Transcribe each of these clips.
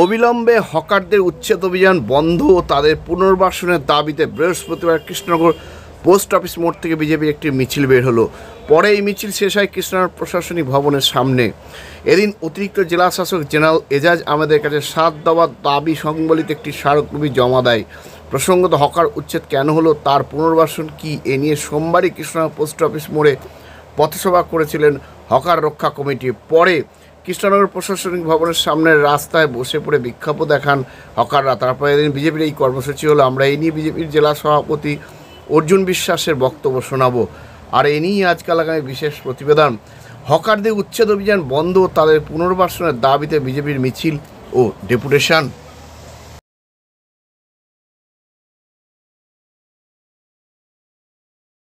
অবিলম্বে হকারদের উচ্ছেদ অভিযান বন্ধ ও তাদের পুনর্বাসনের দাবিতে বৃহস্পতিবার কৃষ্ণনগর পোস্ট অফিস মোড় থেকে বিজেপির একটি মিছিল বের হলো। পরে এই মিছিল শেষ হয় কৃষ্ণনগর প্রশাসনিক ভবনের সামনে। এদিন অতিরিক্ত জেলা শাসক জেনারেল এজাজ আহমেদের কাছে 7 দফা দাবি সংবলিত একটি স্মারকলিপি জমা দেয়। প্রসঙ্গত হকার উচ্ছেদ কেন হলো, তার পুনর্বাসন কি, এ নিয়ে সোমবারই কৃষ্ণনগর পোস্ট অফিস মোড়ে পথসভা করেছিলেন হকার রক্ষা কমিটি। পরে কৃষ্ণনগর প্রশাসনিক ভবনের সামনের রাস্তায় বসে পড়ে বিক্ষোভ দেখান হকাররা। তারপরে এদিন বিজেপির এই কর্মসূচি হলো। আমরা এই নিয়ে বিজেপির জেলা সভাপতি অর্জুন বিশ্বাসের বক্তব্য শোনাবো। আর এ নিয়ে আজকাল আগামী বিশেষ প্রতিবেদন। হকারদের উচ্ছেদ অভিযান বন্ধ ও তাদের পুনর্বাসনের দাবিতে বিজেপির মিছিল ও ডেপুটেশন।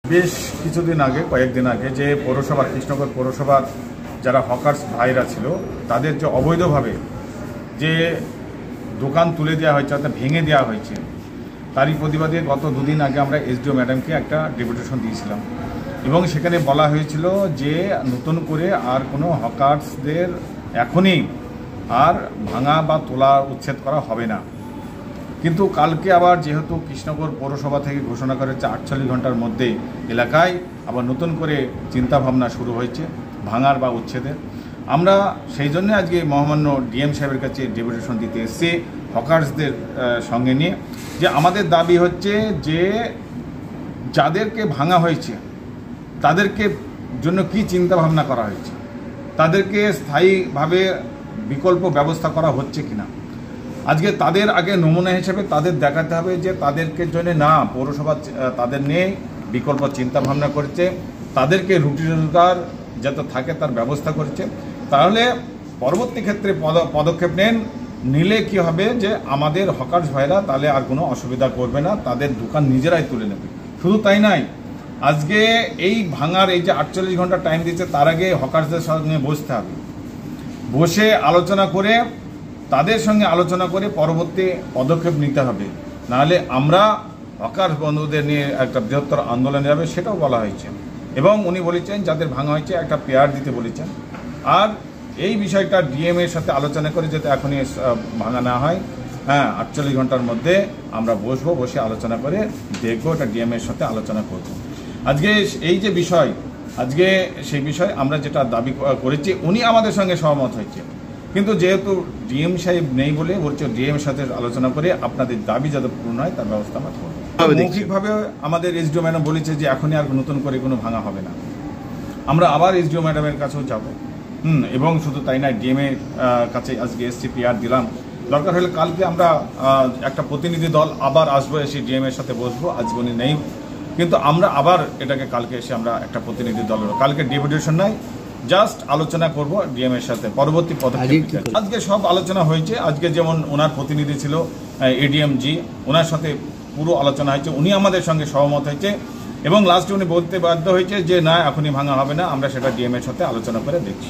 বেশ কিছুদিন আগে, কয়েকদিন আগে যে পৌরসভা, কৃষ্ণনগর পৌরসভার যারা হকার্স ভাইরা ছিল, তাদের যে অবৈধভাবে যে দোকান তুলে দেওয়া হয়েছে অর্থাৎ ভেঙে দেওয়া হয়েছে, তারই প্রতিবাদে গত দুদিন আগে আমরা এসডিও ম্যাডামকে একটা ডেপুটেশন দিয়েছিলাম এবং সেখানে বলা হয়েছিল যে নতুন করে আর কোনো হকার্সদের এখনই আর ভাঙা বা তোলা উচ্ছেদ করা হবে না। কিন্তু কালকে আবার যেহেতু কৃষ্ণনগর পৌরসভা থেকে ঘোষণা করা হচ্ছে 48 ঘন্টার মধ্যে এলাকায় আবার নতুন করে চিন্তাভাবনা শুরু হয়েছে ভাঙার বা উচ্ছেদের, আমরা সেই জন্য আজকে মহামান্য ডিএম সাহেবের কাছে ডেপুটেশন দিতে এসেছি হকার্সদের সঙ্গে নিয়ে, যে আমাদের দাবি হচ্ছে যে যাদেরকে ভাঙা হয়েছে তাদেরকে জন্য কি চিন্তাভাবনা করা হয়েছে, তাদেরকে স্থায়ীভাবে বিকল্প ব্যবস্থা করা হচ্ছে কিনা। আজকে তাদের আগে নমুনা হিসেবে তাদের দেখাতে হবে যে তাদেরকে জন্য না, পৌরসভা তাদের নিয়ে বিকল্প চিন্তাভাবনা করছে, তাদেরকে রুটি রোজগার যাতে থাকে তার ব্যবস্থা করছে। তাহলে পরবর্তী ক্ষেত্রে পদক্ষেপ নিলে কি হবে যে আমাদের হকার্স ভাইরা তাহলে আর কোনো অসুবিধা করবে না, তাদের দোকান নিজেরাই তুলে নেবে। শুধু তাই নয়, আজকে এই ভাঙার এই যে 48 ঘন্টা টাইম দিচ্ছে, তার আগে হকার্সদের সঙ্গে বসতে হবে, বসে আলোচনা করে তাদের সঙ্গে আলোচনা করে পরবর্তী পদক্ষেপ নিতে হবে। নাহলে আমরা হকার্স বন্ধুদের নিয়ে একটা বৃহত্তর আন্দোলনে যাবে, সেটাও বলা হয়েছে। এবং উনি বলেছেন যাদের ভাঙা হয়েছে একটা পেয়ার দিতে বলেছেন। আর এই বিষয়টা ডিএম এর সাথে আলোচনা করে যাতে এখনই ভাঙা না হয়, 48 ঘন্টার মধ্যে আমরা বসবো, বসে আলোচনা করে দেখবো, এটা ডিএম এর সাথে আলোচনা করব। আজকে এই যে বিষয়, আজকে সেই বিষয় আমরা যেটা দাবি করেছি উনি আমাদের সঙ্গে সহমত হয়েছে, কিন্তু যেহেতু ডিএম সাহেব নেই বলে বলছে ডিএম এর সাথে আলোচনা করে আপনাদের দাবি যাতে পূর্ণ হয় তার ব্যবস্থা আমরা করবো। মৌখিকভাবে আমাদের এসডিও ম্যাডাম বলেছে যে এখনই আর নতুন করে কোনো ভাঙা হবে না। আমরা আবার এসডিও ম্যাডামের কাছেও যাব, এবং শুধু তাই না, ডিএম এর কাছে আজকে এসসিপিআর দিলাম। দরকার হলে কালকে আমরা একটা প্রতিনিধি দল আবার আসবো, এসে ডিএম এর সাথে বসবো। আজকে উনি নেই, কিন্তু আমরা আবার এটাকে কালকে এসে আমরা একটা প্রতিনিধি দল, কালকে ডেপুটেশন নাই, জাস্ট আলোচনা করব ডিএম এর সাথে পরবর্তী পদক্ষেপ। আজকে সব আলোচনা হয়েছে। আজকে যেমন ওনার প্রতিনিধি ছিল এডিএম জি, ওনার সাথে পুরো আলোচনা হয়েছে, উনি আমাদের সঙ্গে সহমত হয়েছে এবং লাস্টে উনি বলতে বাধ্য হয়েছে যে না, এখনই ভাঙা হবে না, আমরা সেটা ডিএম এর সাথে আলোচনা করে দেখছি।